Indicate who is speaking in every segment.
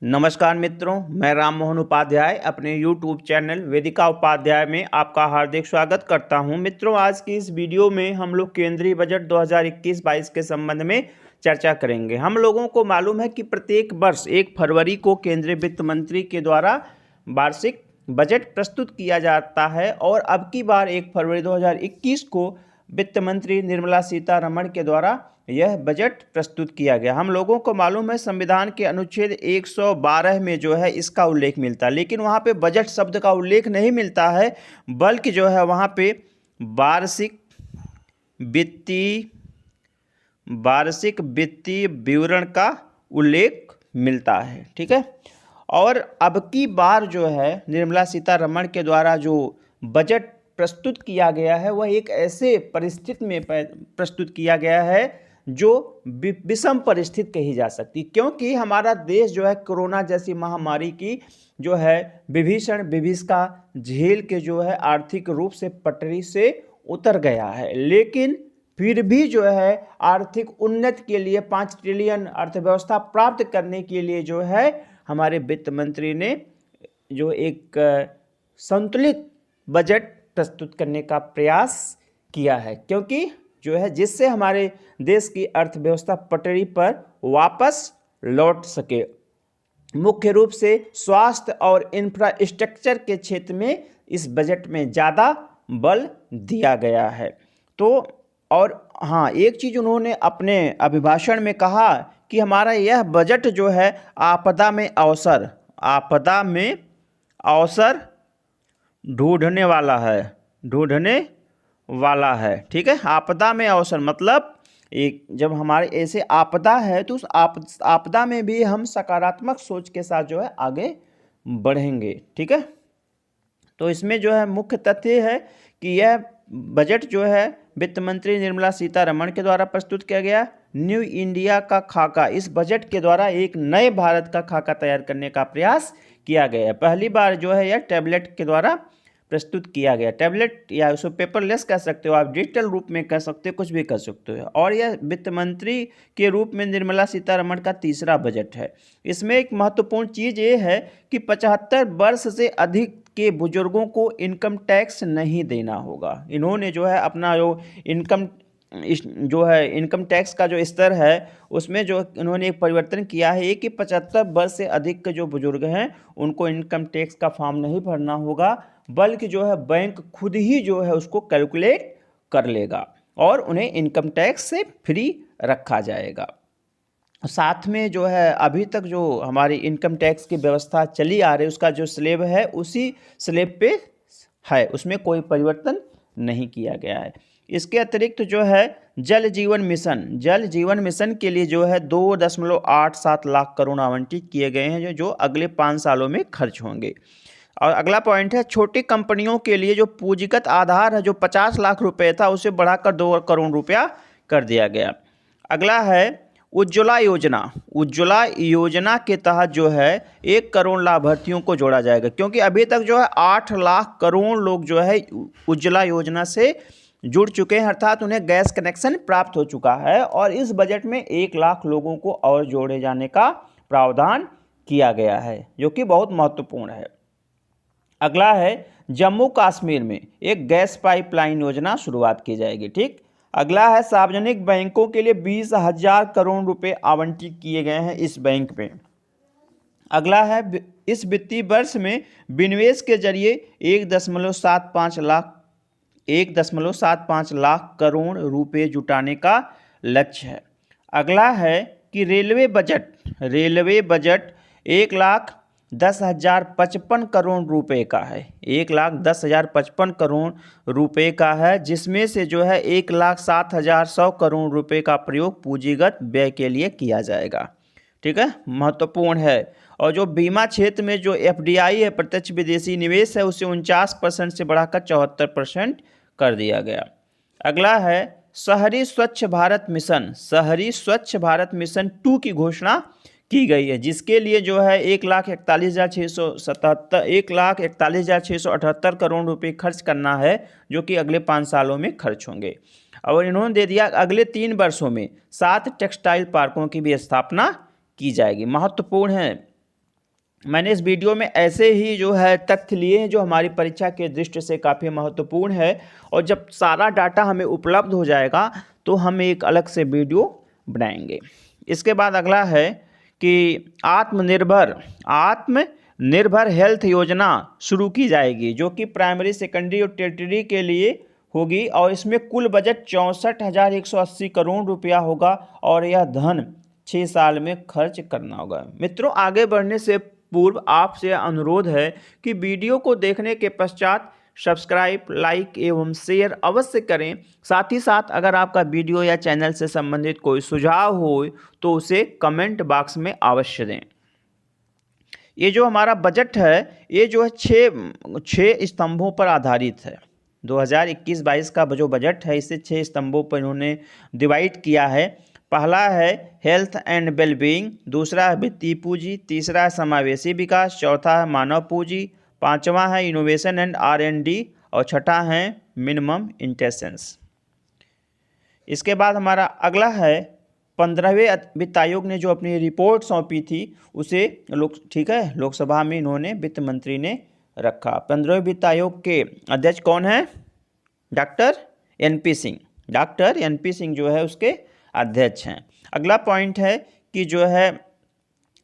Speaker 1: नमस्कार मित्रों, मैं राम मोहन उपाध्याय अपने YouTube चैनल वेदिका उपाध्याय में आपका हार्दिक स्वागत करता हूं। मित्रों, आज की इस वीडियो में हम लोग केंद्रीय बजट 2021-22 के संबंध में चर्चा करेंगे। हम लोगों को मालूम है कि प्रत्येक वर्ष 1 फरवरी को केंद्रीय वित्त मंत्री के द्वारा वार्षिक बजट प्रस्तुत किया जाता है और अब की बार 1 फरवरी 2021 को वित्त मंत्री निर्मला सीतारमण के द्वारा यह बजट प्रस्तुत किया गया। हम लोगों को मालूम है संविधान के अनुच्छेद 112 में जो है इसका उल्लेख मिलता है, लेकिन वहाँ पे बजट शब्द का उल्लेख नहीं मिलता है, बल्कि जो है वहाँ पे वार्षिक वित्तीय विवरण का उल्लेख मिलता है। ठीक है। और अब की बार जो है निर्मला सीतारमण के द्वारा जो बजट प्रस्तुत किया गया है वह एक ऐसे परिस्थिति में प्रस्तुत किया गया है जो विषम परिस्थिति कही जा सकती, क्योंकि हमारा देश जो है कोरोना जैसी महामारी की जो है विभीषण विभीषिका झेल के जो है आर्थिक रूप से पटरी से उतर गया है, लेकिन फिर भी जो है आर्थिक उन्नति के लिए 5 ट्रिलियन अर्थव्यवस्था प्राप्त करने के लिए जो है हमारे वित्त मंत्री ने जो एक संतुलित बजट प्रस्तुत करने का प्रयास किया है, क्योंकि जो है जिससे हमारे देश की अर्थव्यवस्था पटरी पर वापस लौट सके। मुख्य रूप से स्वास्थ्य और इंफ्रास्ट्रक्चर के क्षेत्र में इस बजट में ज़्यादा बल दिया गया है। तो और हाँ, एक चीज़ उन्होंने अपने अभिभाषण में कहा कि हमारा यह बजट जो है आपदा में अवसर ढूंढने वाला है। ठीक है। आपदा में अवसर मतलब एक जब हमारे ऐसे आपदा है तो उस आपदा में भी हम सकारात्मक सोच के साथ जो है आगे बढ़ेंगे। ठीक है। तो इसमें जो है मुख्य तथ्य है कि यह बजट जो है वित्त मंत्री निर्मला सीतारमण के द्वारा प्रस्तुत किया गया। न्यू इंडिया का खाका, इस बजट के द्वारा एक नए भारत का खाका तैयार करने का प्रयास किया गया है। पहली बार जो है यह टैबलेट के द्वारा प्रस्तुत किया गया। टैबलेट या उसको पेपरलेस कह सकते हो, आप डिजिटल रूप में कह सकते हो, कुछ भी कर सकते हो। और यह वित्त मंत्री के रूप में निर्मला सीतारमण का तीसरा बजट है। इसमें एक महत्वपूर्ण चीज़ ये है कि 75 वर्ष से अधिक के बुजुर्गों को इनकम टैक्स नहीं देना होगा। इन्होंने जो है अपना जो इनकम टैक्स का जो स्तर है उसमें जो इन्होंने एक परिवर्तन किया है कि 75 वर्ष से अधिक के जो बुजुर्ग हैं उनको इनकम टैक्स का फॉर्म नहीं भरना होगा, बल्कि जो है बैंक खुद ही जो है उसको कैलकुलेट कर लेगा और उन्हें इनकम टैक्स से फ्री रखा जाएगा। साथ में जो है अभी तक जो हमारी इनकम टैक्स की व्यवस्था चली आ रही है उसका जो स्लेब है उसी स्लेब पे है, उसमें कोई परिवर्तन नहीं किया गया है। इसके अतिरिक्त जो है जल जीवन मिशन के लिए जो है 2.87 लाख करोड़ आवंटित किए गए हैं जो अगले 5 सालों में खर्च होंगे। और अगला पॉइंट है छोटी कंपनियों के लिए जो पूंजीगत आधार है जो 50 लाख रुपए था उसे बढ़ाकर 2 करोड़ रुपया कर दिया गया। अगला है उज्ज्वला योजना के तहत जो है 1 करोड़ लाभार्थियों को जोड़ा जाएगा, क्योंकि अभी तक जो है 8 लाख करोड़ लोग जो है उज्ज्वला योजना से जुड़ चुके हैं, अर्थात उन्हें गैस कनेक्शन प्राप्त हो चुका है। और इस बजट में 1 लाख लोगों को और जोड़े जाने का प्रावधान किया गया है, जो कि बहुत महत्वपूर्ण है। अगला है जम्मू कश्मीर में एक गैस पाइपलाइन योजना शुरुआत की जाएगी। ठीक। अगला है सार्वजनिक बैंकों के लिए 20,000 करोड़ रुपए आवंटित किए गए हैं इस बैंक में। अगला है इस वित्तीय वर्ष में विनिवेश के जरिए 1.75 लाख करोड़ रुपए जुटाने का लक्ष्य है। अगला है कि रेलवे बजट 1,10,055 करोड़ रुपए का है। 1,10,055 करोड़ रुपए का है, जिसमें से जो है 1,07,100 करोड़ रुपए का प्रयोग पूंजीगत व्यय के लिए किया जाएगा। ठीक है, महत्वपूर्ण है। और जो बीमा क्षेत्र में जो FDI है, प्रत्यक्ष विदेशी निवेश है, उसे 49% से बढ़ाकर 74% कर दिया गया। अगला है शहरी स्वच्छ भारत मिशन 2 की घोषणा की गई है, जिसके लिए जो है 1,41,678 करोड़ रुपए खर्च करना है, जो कि अगले 5 सालों में खर्च होंगे। और इन्होंने दे दिया अगले 3 वर्षों में 7 टेक्सटाइल पार्कों की भी स्थापना की जाएगी। महत्वपूर्ण है मैंने इस वीडियो में ऐसे ही जो है तथ्य लिए हैं जो हमारी परीक्षा के दृष्टि से काफ़ी महत्वपूर्ण है, और जब सारा डाटा हमें उपलब्ध हो जाएगा तो हम एक अलग से वीडियो बनाएंगे। इसके बाद अगला है कि आत्मनिर्भर हेल्थ योजना शुरू की जाएगी, जो कि प्राइमरी, सेकेंडरी और टेरिटरी के लिए होगी, और इसमें कुल बजट 64,180 करोड़ रुपया होगा, और यह धन 6 साल में खर्च करना होगा। मित्रों, आगे बढ़ने से पूर्व आपसे अनुरोध है कि वीडियो को देखने के पश्चात सब्सक्राइब, लाइक एवं शेयर अवश्य करें। साथ ही साथ अगर आपका वीडियो या चैनल से संबंधित कोई सुझाव हो तो उसे कमेंट बॉक्स में अवश्य दें। ये जो हमारा बजट है ये जो है छः स्तंभों पर आधारित है। 2021-22 का जो बजट है इसे 6 स्तंभों पर इन्होंने डिवाइड किया है। पहला है हेल्थ एंड वेलबींग, दूसरा है वित्तीय पूंजी, तीसरा है समावेशी विकास, चौथा है मानव पूंजी, पांचवा है इनोवेशन एंड R&D, और छठा है मिनिमम इंटेंशंस। इसके बाद हमारा अगला है 15वें वित्त आयोग ने जो अपनी रिपोर्ट सौंपी थी उसे लोकसभा में इन्होंने वित्त मंत्री ने रखा। 15वें वित्त आयोग के अध्यक्ष कौन है? Doctor NP Singh. Doctor NP Singh जो है उसके अध्यक्ष हैं। अगला पॉइंट है कि जो है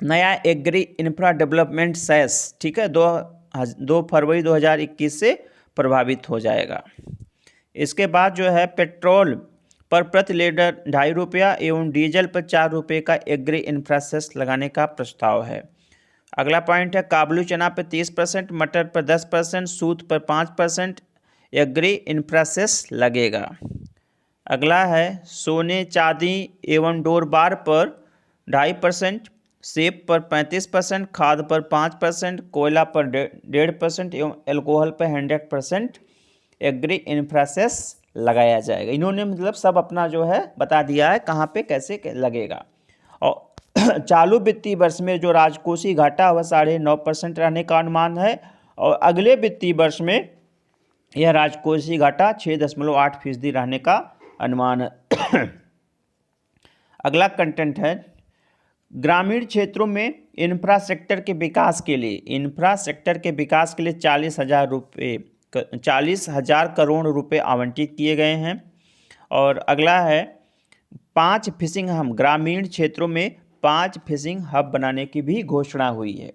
Speaker 1: नया एग्री इंफ्रा डेवलपमेंट सेस 2 फरवरी 2021 से प्रभावित हो जाएगा। इसके बाद जो है पेट्रोल पर प्रति लीटर 2.5 रुपया एवं डीजल पर 4 रुपये का एग्री इंफ्रा सेस लगाने का प्रस्ताव है। अगला पॉइंट है काबुली चना पर 30%, मटर पर 10%, सूत पर 5% एग्री इंफ्रा सेस लगेगा। अगला है सोने, चांदी एवं डोर बार पर 2.5%, सेब पर 35%, खाद पर 5%, कोयला पर 1.5% एवं एल्कोहल पर 100% एग्री इंफ्रा सेस लगाया जाएगा। इन्होंने मतलब सब अपना जो है बता दिया है कहाँ पे कैसे लगेगा। और चालू वित्तीय वर्ष में जो राजकोषीय घाटा वह 9.5% रहने का अनुमान है, और अगले वित्तीय वर्ष में यह राजकोषीय घाटा 6.8% रहने का अनुमान है। अगला कंटेंट है ग्रामीण क्षेत्रों में इंफ्रास्ट्रक्चर के विकास के लिए 40,000 करोड़ रुपए आवंटित किए गए हैं। और अगला है 5 फिशिंग हब, ग्रामीण क्षेत्रों में 5 फिशिंग हब बनाने की भी घोषणा हुई है।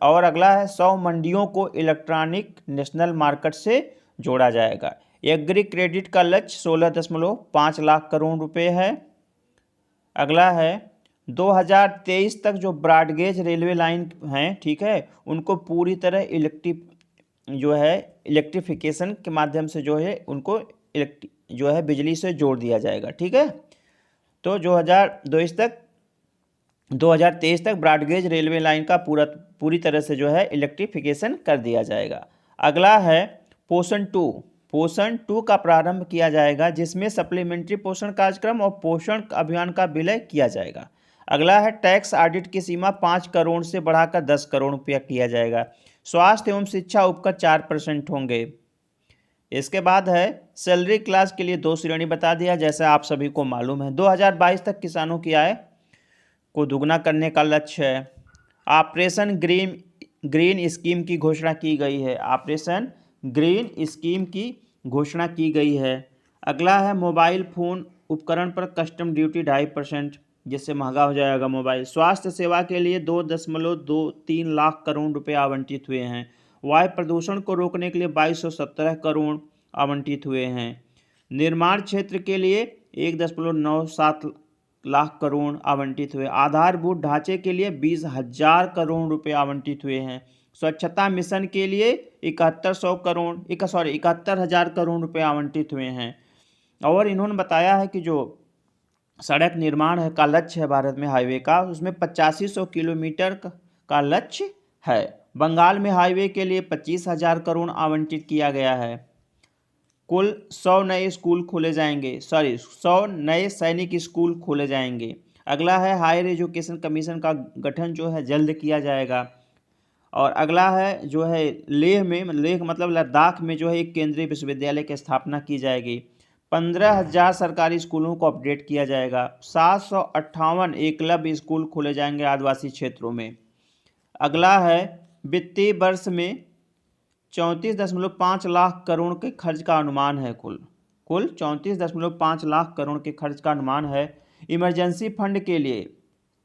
Speaker 1: और अगला है 100 मंडियों को इलेक्ट्रॉनिक नेशनल मार्केट से जोड़ा जाएगा। एग्री क्रेडिट का लक्ष्य 16.5 लाख करोड़ रुपए है। अगला है 2023 तक जो ब्रॉडगेज रेलवे लाइन हैं उनको पूरी तरह इलेक्ट्रिफिकेशन के माध्यम से जो है उनको बिजली से जोड़ दिया जाएगा। तो 2023 तक ब्रॉडगेज रेलवे लाइन का पूरी तरह से जो है इलेक्ट्रिफिकेशन कर दिया जाएगा। अगला है पोषण 2 का प्रारंभ किया जाएगा, जिसमें सप्लीमेंट्री पोषण कार्यक्रम और पोषण अभियान का विलय किया जाएगा। अगला है टैक्स ऑडिट की सीमा 5 करोड़ से बढ़ाकर 10 करोड़ रुपया किया जाएगा। स्वास्थ्य एवं शिक्षा उपकर 4% होंगे। इसके बाद है सैलरी क्लास के लिए 2 श्रेणी बता दिया, जैसा आप सभी को मालूम है। 2022 तक किसानों की आय को दुगना करने का लक्ष्य है। ऑपरेशन ग्रीन स्कीम की घोषणा की गई है। ऑपरेशन ग्रीन स्कीम की घोषणा की गई है। अगला है मोबाइल फ़ोन उपकरण पर कस्टम ड्यूटी 2.5%, जिससे महंगा हो जाएगा मोबाइल। स्वास्थ्य सेवा के लिए 2.23 लाख करोड़ रुपए आवंटित हुए हैं। वायु प्रदूषण को रोकने के लिए 2217 करोड़ आवंटित हुए हैं। निर्माण क्षेत्र के लिए 1.97 लाख करोड़ आवंटित हुए। आधारभूत ढांचे के लिए 20,000 करोड़ रुपए आवंटित हुए हैं। स्वच्छता मिशन के लिए 71,000 करोड़ रुपए आवंटित हुए हैं। और इन्होंने बताया है कि जो सड़क निर्माण है का लक्ष्य है भारत में हाईवे का, उसमें 8500 किलोमीटर का लक्ष्य है। बंगाल में हाईवे के लिए 25,000 करोड़ आवंटित किया गया है। कुल 100 नए स्कूल खोले जाएंगे, 100 नए सैनिक स्कूल खोले जाएंगे। अगला है हायर एजुकेशन कमीशन का गठन जो है जल्द किया जाएगा। और अगला है जो है लेह मतलब लद्दाख में जो है एक केंद्रीय विश्वविद्यालय की स्थापना की जाएगी। 15,000 सरकारी स्कूलों को अपडेट किया जाएगा। 758 एकलव्य स्कूल खोले जाएंगे आदिवासी क्षेत्रों में। अगला है वित्तीय वर्ष में 34.5 लाख करोड़ के खर्च का अनुमान है। कुल 34.5 लाख करोड़ के खर्च का अनुमान है। इमरजेंसी फंड के लिए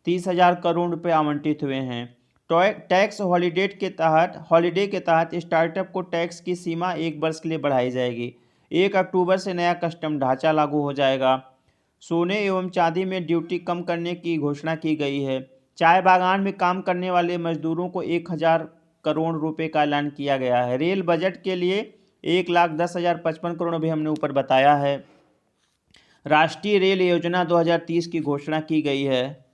Speaker 1: 30,000 करोड़ रुपए आवंटित हुए हैं। टैक्स हॉलीडे के तहत स्टार्टअप को टैक्स की सीमा 1 वर्ष के लिए बढ़ाई जाएगी। 1 अक्टूबर से नया कस्टम ढांचा लागू हो जाएगा। सोने एवं चांदी में ड्यूटी कम करने की घोषणा की गई है। चाय बागान में काम करने वाले मजदूरों को 1,000 करोड़ रुपए का ऐलान किया गया है। रेल बजट के लिए 1,10,055 करोड़ अभी हमने ऊपर बताया है। राष्ट्रीय रेल योजना 2030 की घोषणा की गई है।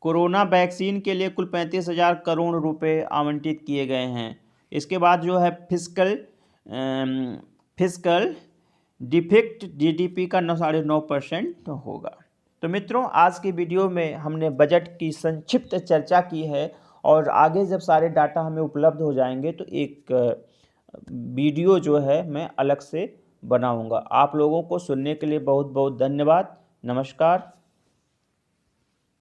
Speaker 1: कोरोना वैक्सीन के लिए कुल 35,000 करोड़ रुपए आवंटित किए गए हैं। इसके बाद जो है फिस्कल डिफिक्ट जीडीपी का 9.5% होगा। तो मित्रों, आज की वीडियो में हमने बजट की संक्षिप्त चर्चा की है और आगे जब सारे डाटा हमें उपलब्ध हो जाएंगे तो एक वीडियो जो है मैं अलग से बनाऊंगा। आप लोगों को सुनने के लिए बहुत बहुत धन्यवाद। नमस्कार।